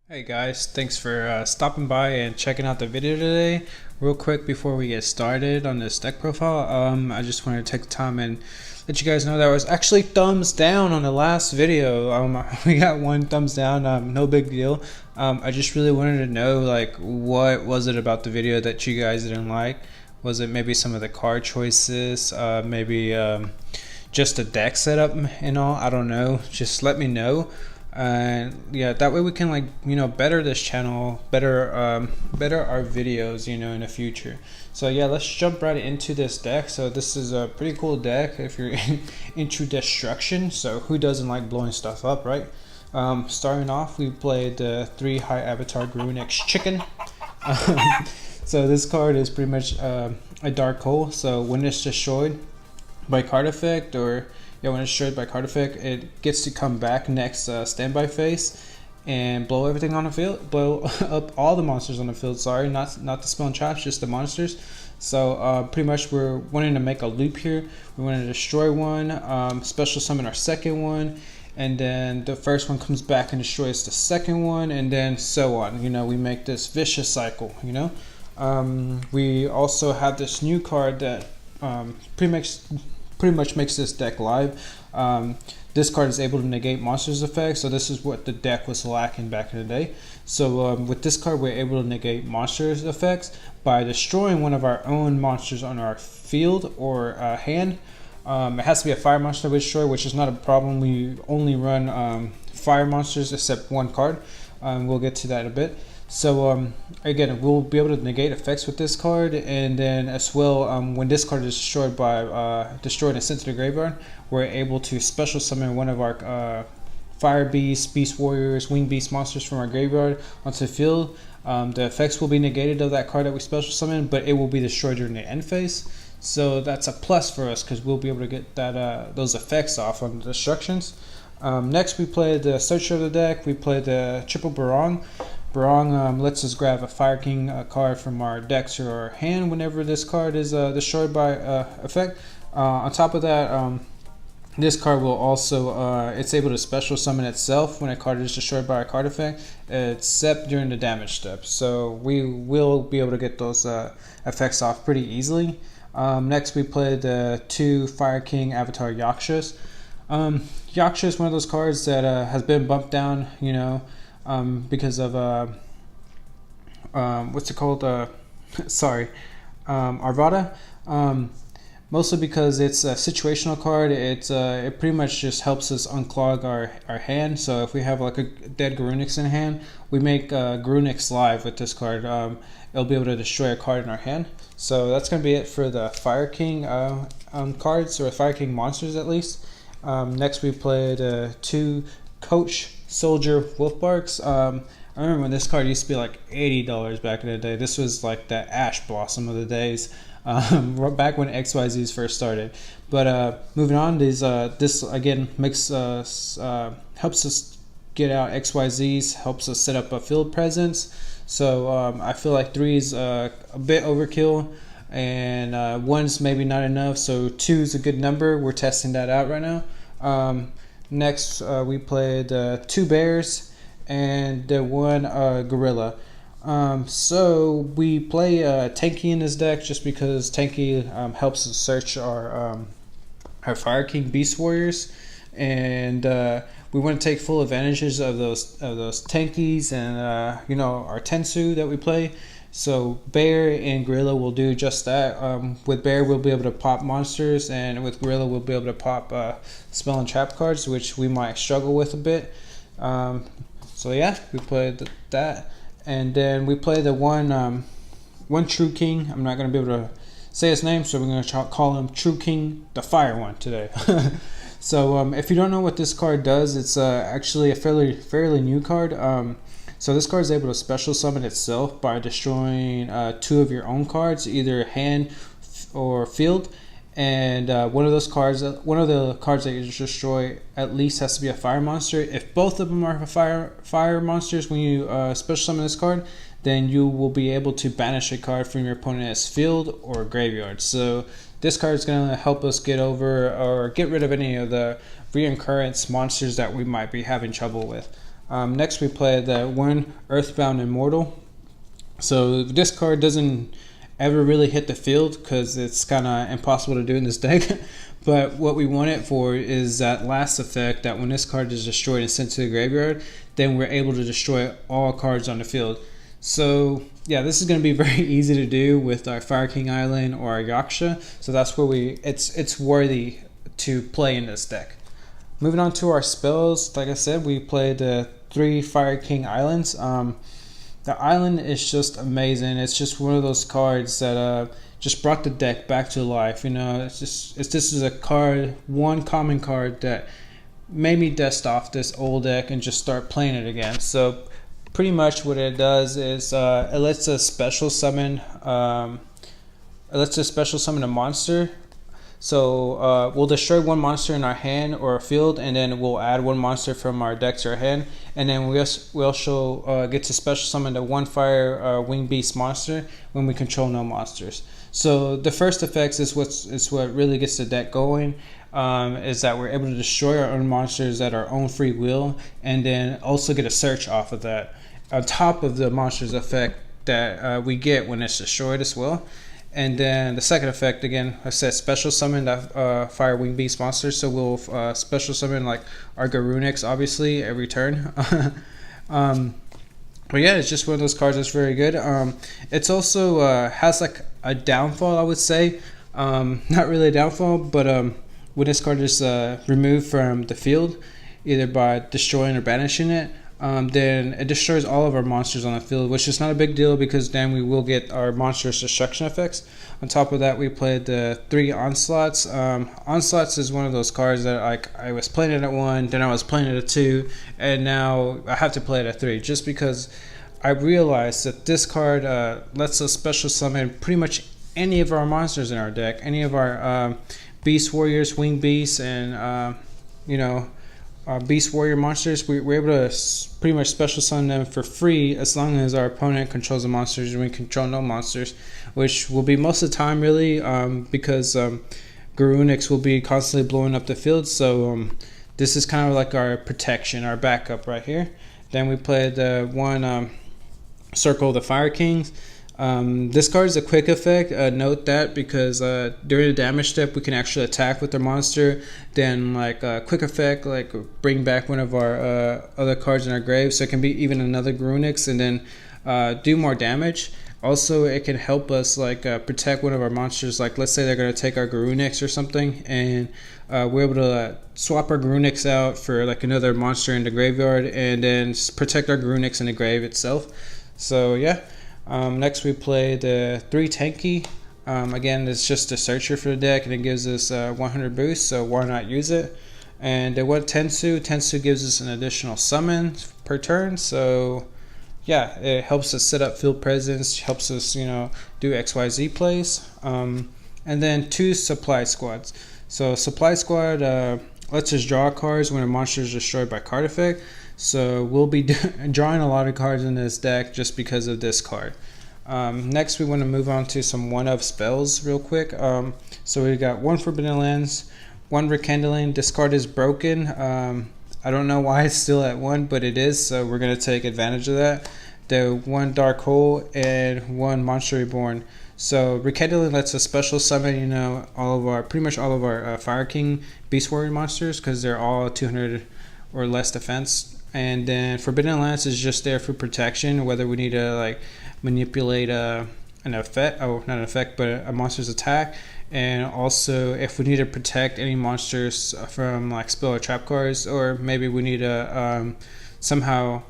Hey guys, thanks for stopping by and checking out the video today. Real quick before we get started on this deck profile, I just wanted to take the time and let you guys know that I was actually thumbs down on the last video. We got one thumbs down, no big deal. I just really wanted to know, like, what was it about the video that you guys didn't like? Was it maybe some of the card choices, maybe just the deck setup and all? I don't know, just let me know. Yeah, that way we can, like, better this channel, better our videos, in the future. So yeah, let's jump right into this deck. So this is a pretty cool deck if you're into destruction. So who doesn't like blowing stuff up, right? Starting off, we played the 3 high avatar Grunix chicken. So this card is pretty much a dark hole. So when it's destroyed by card effect, or when it's destroyed by card effect, it gets to come back next standby phase and blow everything on the field, blow up all the monsters on the field. Sorry, not the spell and traps, just the monsters. So pretty much we're wanting to make a loop here. We want to destroy one, special summon our second one, and then the first one comes back and destroys the second one, and then so on. We make this vicious cycle. We also have this new card that pretty much makes this deck live. This card is able to negate monsters effects, so this is what the deck was lacking back in the day. So with this card, we're able to negate monsters effects by destroying one of our own monsters on our field or hand. It has to be a fire monster we destroy, which is not a problem. We only run fire monsters except one card. We'll get to that in a bit. So again, we'll be able to negate effects with this card, and then as well, when this card is destroyed by destroyed and sent to the graveyard, we're able to special summon one of our fire beasts, beast warriors, winged beast monsters from our graveyard onto the field. The effects will be negated of that card that we special summon, but it will be destroyed during the end phase. So that's a plus for us because we'll be able to get that those effects off on the destructions. Next, we play the search of the deck. We play the triple Barong. Barong lets us grab a Fire King card from our decks or our hand whenever this card is destroyed by effect. On top of that, this card will also, it's able to special summon itself when a card is destroyed by a card effect, except during the damage step. So we will be able to get those effects off pretty easily. Next, we play the 2 Fire King Avatar YUGIOH. YUGIOH is one of those cards that has been bumped down, because of what's it called? Sorry, Arvada. Mostly because it's a situational card. It pretty much just helps us unclog our hand. So if we have like a dead Grunix in hand, we make Grunix live with this card. It'll be able to destroy a card in our hand. So that's gonna be it for the Fire King cards, or Fire King monsters at least. Next, we played 2 Coach Soldier Wolfbarks. I remember when this card used to be like $80 back in the day. This was like the Ash Blossom of the days, back when XYZs first started. But moving on, this again makes helps us get out XYZs, helps us set up a field presence. So I feel like 3 is a bit overkill, and 1's maybe not enough. So 2 is a good number. We're testing that out right now. Next, we played 2 bears and 1 gorilla. So we play Tanky in this deck just because Tanky helps us search our Fire King Beast Warriors, and we want to take full advantages of those Tankies and our Tensu that we play. So Bear and Gorilla will do just that. With Bear, we'll be able to pop monsters, and with Gorilla, we'll be able to pop spell and trap cards, which we might struggle with a bit. So yeah, we played that, and then we play the one True King. I'm not going to be able to say his name, so we're going to call him True King, the Fire One today. So if you don't know what this card does, it's actually a fairly new card. So this card is able to special summon itself by destroying 2 of your own cards, either hand or field. And one of the cards that you destroy at least has to be a fire monster. If both of them are fire monsters when you special summon this card, then you will be able to banish a card from your opponent's field or graveyard. So this card is going to help us get over or get rid of any of the reoccurrence monsters that we might be having trouble with. Next we play the one Earthbound Immortal. So this card doesn't ever really hit the field because it's kind of impossible to do in this deck. But what we want it for is that last effect, that when this card is destroyed and sent to the graveyard, then we're able to destroy all cards on the field. So yeah, this is going to be very easy to do with our Fire King Island or our YUGIOH. So that's where it's worthy to play in this deck. Moving on to our spells, like I said, we played the 3 Fire King Islands. The island is just amazing. It's just one of those cards that just brought the deck back to life. You know, this is a card, one common card that made me dust off this old deck and just start playing it again. So pretty much what it does is it lets us special summon. It lets us special summon a monster. So we'll destroy one monster in our hand or field, and then we'll add one monster from our deck to our hand, and then we also get to special summon the one fire winged beast monster when we control no monsters. So the first effects is what really gets the deck going. Is that we're able to destroy our own monsters at our own free will, and then also get a search off of that on top of the monsters effect that we get when it's destroyed as well. And then the second effect, again, I said special summon that fire wing beast monster. So we'll special summon like our Garunix, obviously, every turn. But yeah, it's just one of those cards that's very good. It's also has like a downfall, I would say. Not really a downfall, but when this card is removed from the field, either by destroying or banishing it, then it destroys all of our monsters on the field, which is not a big deal because then we will get our monstrous destruction effects. On top of that, we played the 3 Onslaughts. Onslaughts is one of those cards that I was playing it at 1, then I was playing it at 2, and now I have to play it at 3 just because I realized that this card lets us special summon pretty much any of our monsters in our deck, any of our Beast Warriors, Winged Beasts, and Beast Warrior monsters. We're able to pretty much special summon them for free as long as our opponent controls the monsters and we control no monsters, which will be most of the time really, because Garunix will be constantly blowing up the field. So this is kind of like our protection, our backup right here. Then we played the one Circle of the Fire Kings. This card is a quick effect. Note that because during the damage step we can actually attack with our monster, then like quick effect, like bring back one of our other cards in our grave, so it can be even another Garunix, and then do more damage. Also, it can help us like protect one of our monsters. Like let's say they're going to take our Garunix or something, and we're able to swap our Garunix out for like another monster in the graveyard, and then protect our Garunix in the grave itself. So yeah. Next we play the 3 Tanky. Again, it's just a searcher for the deck, and it gives us 100 boost, so why not use it? And the 1 Tensu. Tensu gives us an additional summon per turn, so yeah, it helps us set up field presence, helps us do XYZ plays. And then 2 Supply Squads. So Supply Squad lets us draw cards when a monster is destroyed by card effect. So we'll be drawing a lot of cards in this deck just because of this card. Next, we want to move on to some one-of spells real quick. So we got 1 Forbidden Lands, 1 Rekindling. This card is broken. I don't know why it's still at 1, but it is. So we're going to take advantage of that. The 1 Dark Hole and 1 Monster Reborn. So Rekindling lets us special summon, pretty much all of our Fire King Beast Warrior monsters because they're all 200 or less defense. And then Forbidden Lance is just there for protection, whether we need to like manipulate an effect, not an effect, but a monster's attack. And also if we need to protect any monsters from like spell or trap cards, or maybe we need to somehow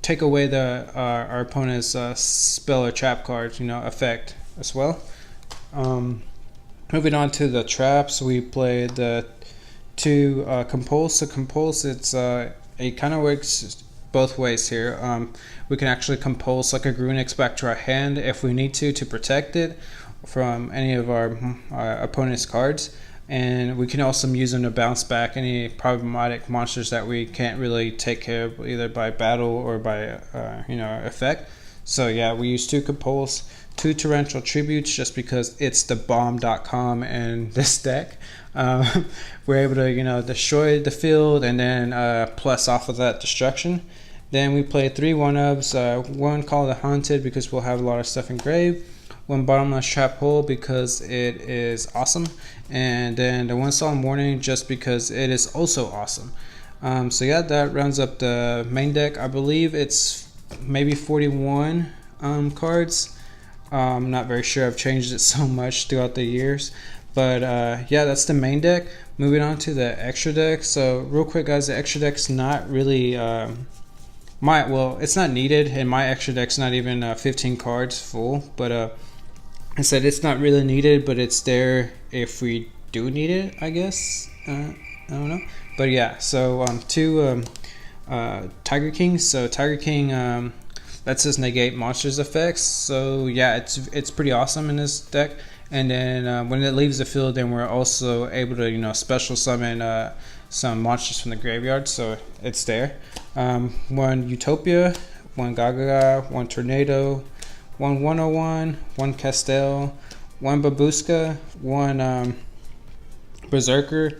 take away our opponent's spell or trap cards, effect as well. Moving on to the traps, we played the 2 Compulse. So Compulse, it kind of works both ways here. We can actually compulse like a Garunix back to our hand if we need to protect it from any of our opponent's cards, and we can also use them to bounce back any problematic monsters that we can't really take care of either by battle or by effect. So yeah, we use 2 Compulse, 2 Torrential Tributes, just because it's the bomb.com and this deck. We're able to, you know, destroy the field and then plus off of that destruction. Then we play 3 1-ups, 1 Call the Haunted because we'll have a lot of stuff engraved, 1 Bottomless Trap Hole because it is awesome, and then the 1 Solemn Warning just because it is also awesome. So yeah, that rounds up the main deck. I believe it's maybe 41 cards. I'm not very sure, I've changed it so much throughout the years. But yeah, that's the main deck. Moving on to the extra deck. So real quick guys, the extra deck's not really well, it's not needed, and my extra deck's not even 15 cards full, but I said it's not really needed, but it's there if we do need it, I guess. I don't know, but yeah. So 2 Tiger Kings. So Tiger King lets us negate monsters effects, so yeah, it's pretty awesome in this deck. And then when it leaves the field, then we're also able to, you know, special summon some monsters from the graveyard, so it's there. 1 Utopia, 1 Gaga, 1 Tornado, 1 101, 1 Castell, 1 Babushka, 1 Berserker,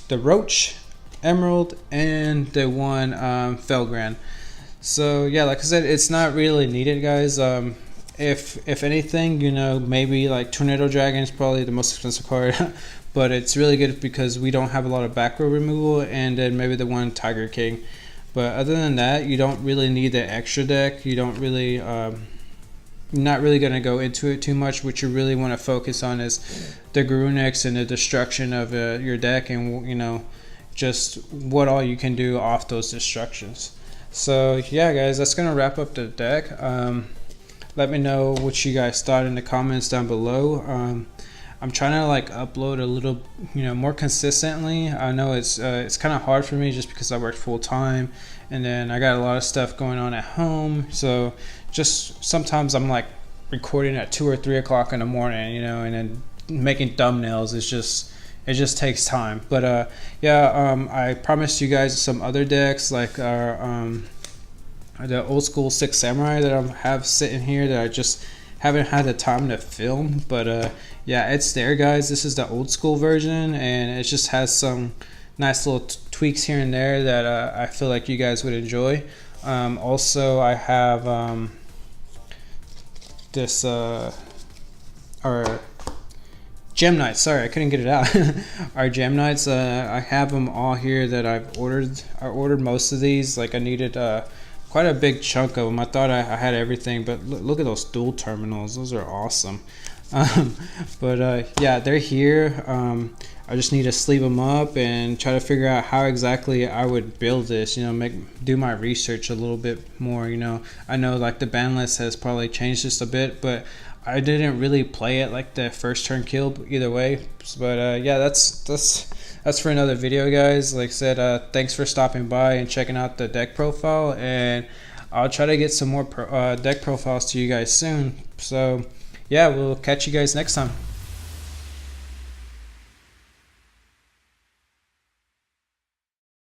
the Roach, Emerald, and the 1 Felgrand. So yeah, like I said, it's not really needed, guys. If anything, you know, maybe like Tornado Dragon is probably the most expensive card, but it's really good because we don't have a lot of back row removal, and then maybe the 1 Tiger King. But other than that, you don't really need the extra deck. You don't really, not really going to go into it too much. What you really want to focus on is the Garunix and the destruction of your deck, and, you know, just what all you can do off those destructions. So yeah guys, that's going to wrap up the deck. Let me know what you guys thought in the comments down below. I'm trying to like upload a little, you know, more consistently. I know it's kind of hard for me just because I work full time, and then I got a lot of stuff going on at home. So just sometimes I'm like recording at 2 or 3 o'clock in the morning, you know, and then making thumbnails is just, it just takes time. But yeah, I promised you guys some other decks, like our the old school 6 Samurai that I have sitting here that I just haven't had the time to film. But yeah, it's there guys. This is the old school version, and it just has some nice little tweaks here and there that I feel like you guys would enjoy. Also I have this our Gem Knights, sorry I couldn't get it out. Our Gem Knights, I have them all here that I've ordered. I ordered most of these, like I needed quite a big chunk of them. I thought I had everything, but look at those dual terminals, those are awesome. But yeah, they're here. I just need to sleeve them up and try to figure out how exactly I would build this, you know, do my research a little bit more. You know, I know like the ban list has probably changed just a bit, but I didn't really play it like the first turn kill either way. But yeah, that's for another video guys. Like I said, thanks for stopping by and checking out the deck profile, and I'll try to get some more deck profiles to you guys soon. So yeah, we'll catch you guys next time.